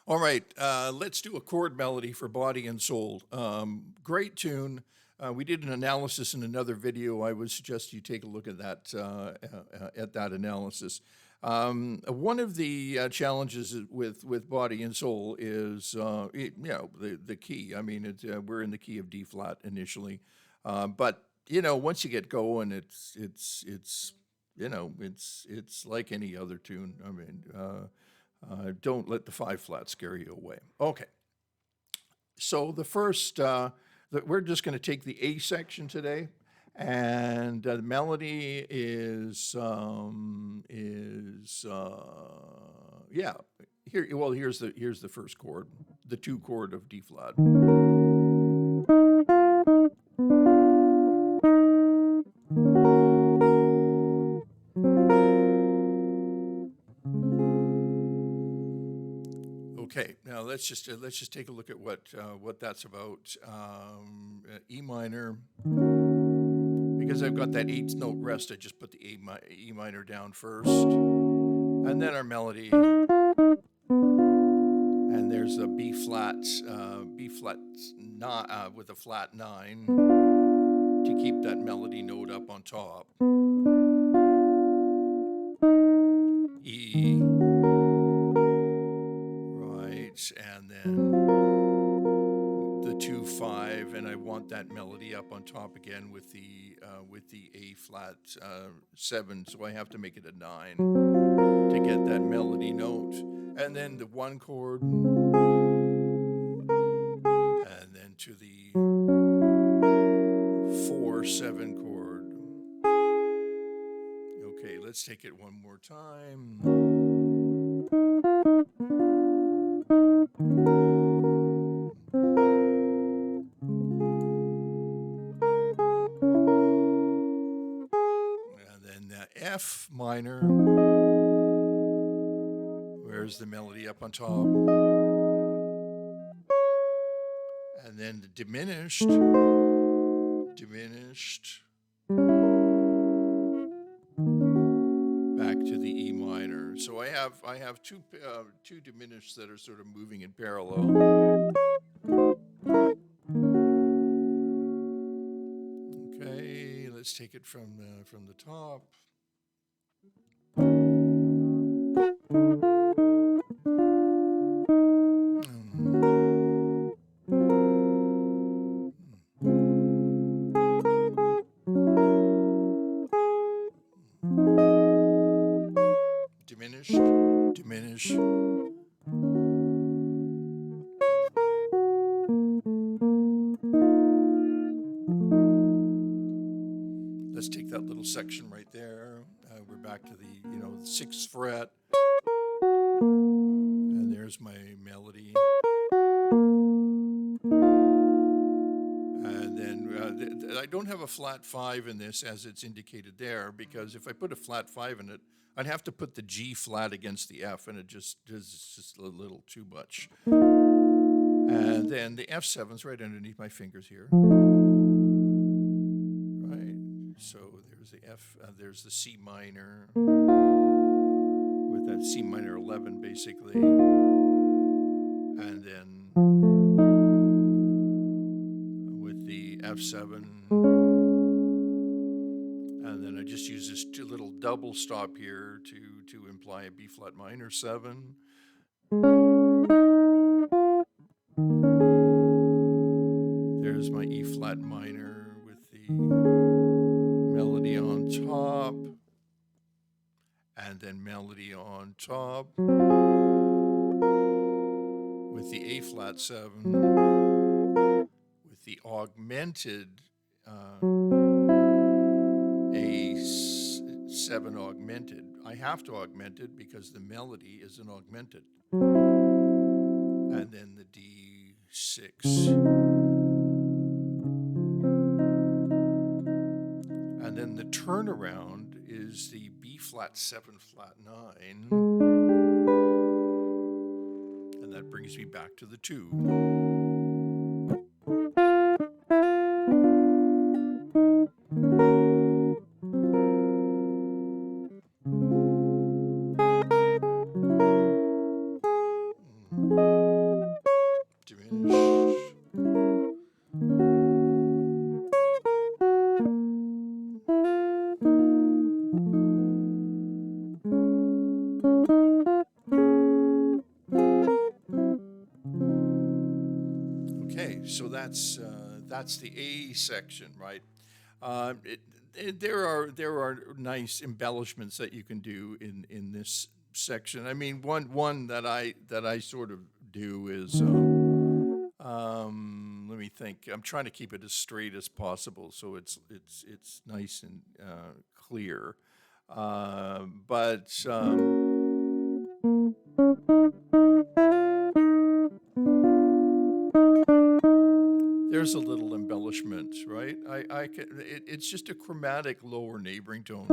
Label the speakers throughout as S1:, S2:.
S1: All right, let's do a chord melody for Body and Soul. Great tune. We did an analysis in another video. I would suggest you take a look at that analysis. One of the challenges with Body and Soul is, the key. I mean, we're in the key of D flat initially, but once you get going, it's like any other tune. I mean. Don't let the five flat scare you away. Okay, so we're just going to take the A section today, and the melody yeah. Here's the first chord, the two chord of D flat. Okay, now let's just take a look at what that's about. E minor, because I've got that eighth note rest. I just put the E minor down first, and then our melody, and there's a B flat not with a flat 9 to keep that melody note up on top. E, right, and then the 2-5, and I want that melody up on top again with the A flat 7, so I have to make it a 9 to get that melody note, and then the 1 chord, and then to the 4-7 chord. Okay, let's take it one more time. And then the F minor, where's the melody up on top? And then the diminished, back to the E minor. So I have two diminished that are sort of moving in parallel. Okay, let's take it from the top. Diminish. Let's take that little section right there. We're back to the 6th fret, and there's my melody. And then I don't have a flat 5 in this as it's indicated there, because if I put a flat 5 in it, I'd have to put the G flat against the F, and it's just a little too much. And then the F7's right underneath my fingers here. Right, so there's the F, there's the C minor, with that C minor 11 basically, and then with the F7, and then I just use this little double stop here to imply a B flat minor 7. There's my E flat minor with the melody on top, and then melody on top with the A flat 7, with the augmented A7 augmented. I have to augment it because the melody is an augmented. And then the D6. And then the turnaround is the B flat 7 flat 9. And that brings me back to the 2. Okay, so that's the A section, right? There are nice embellishments that you can do in this section. I mean, one that I sort of do is let me think. I'm trying to keep it as straight as possible, so it's nice and clear. But there's a little embellishment, right? It's just a chromatic lower neighboring tone.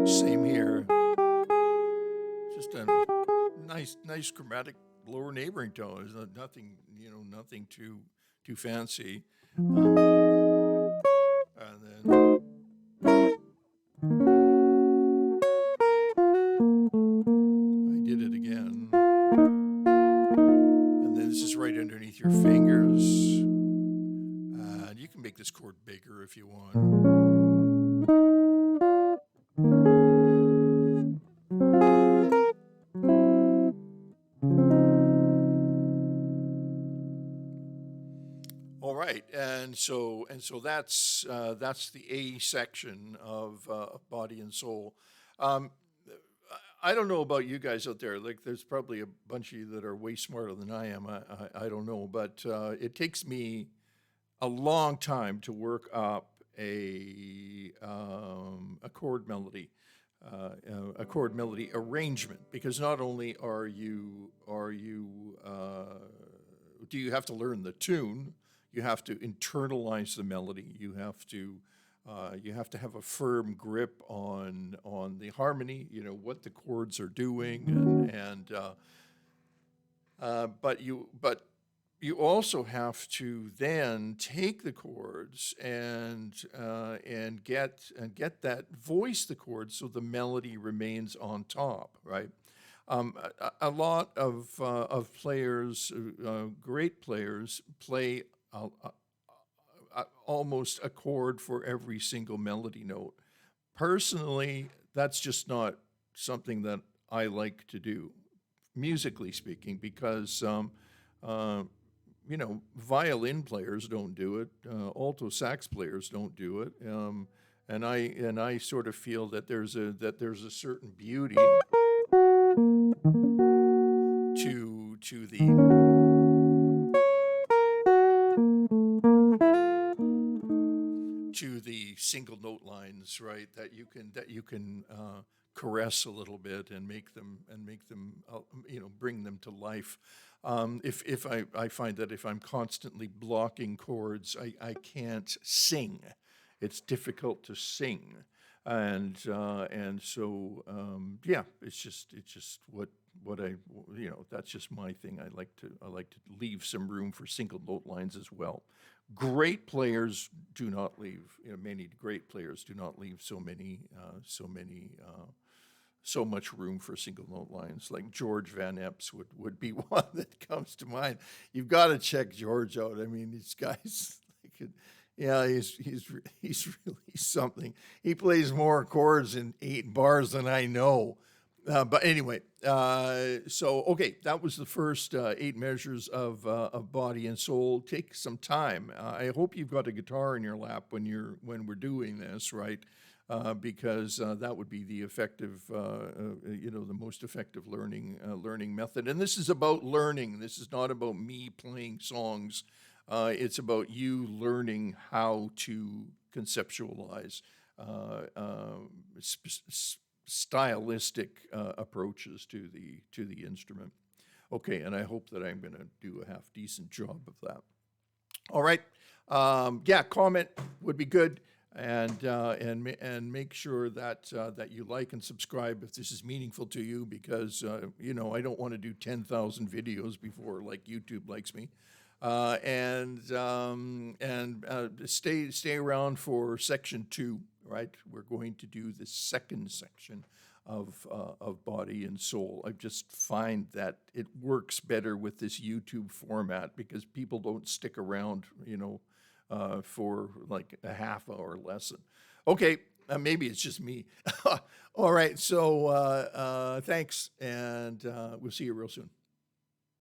S1: Same here. Just a nice chromatic lower neighboring tone. There's nothing, nothing too fancy. And then I did it again. And then this is right underneath your fingers. And you can make this chord bigger if you want. All right, and so that's the A section of Body and Soul. Um, I don't know about you guys out there. Like, there's probably a bunch of you that are way smarter than I am. I don't know, but it takes me a long time to work up a chord melody, a chord melody arrangement, because not only are you do you have to learn the tune, you have to internalize the melody, you have to have a firm grip on the harmony, what the chords are doing, but you also have to then take the chords and get that voice the chords so the melody remains on top, right? A lot of players, great players, play almost a chord for every single melody note. Personally, that's just not something that I like to do, musically speaking, because uh, violin players don't do it, alto sax players don't do it, and I sort of feel that there's a certain beauty to the single note lines, right? That you can caress a little bit and make them bring them to life. If I find that if I'm constantly blocking chords, I can't sing. It's difficult to sing, and so yeah, it's just what that's just my thing. I like to leave some room for single note lines as well. Great players do not leave. Many great players do not leave so much room for single note lines. Like George Van Epps would be one that comes to mind. You've got to check George out. I mean, these guys, yeah, he's really something. He plays more chords in 8 bars than I know. But anyway, so okay, that was the first 8 measures of Body and Soul. Take some time. I hope you've got a guitar in your lap when we're doing this, right? Because that would be the the most effective learning method. And this is about learning. This is not about me playing songs. It's about you learning how to conceptualize stylistic approaches to the instrument. Okay, and I hope that I'm going to do a half decent job of that. All right, yeah, comment would be good, and make sure that you like and subscribe if this is meaningful to you, because I don't want to do 10,000 videos before like YouTube likes me. And stay around for section 2. Right, we're going to do the second section of body and soul. I just find that it works better with this YouTube format because people don't stick around, for like a half hour lesson. Okay, maybe it's just me. All right, so thanks, and we'll see you real soon.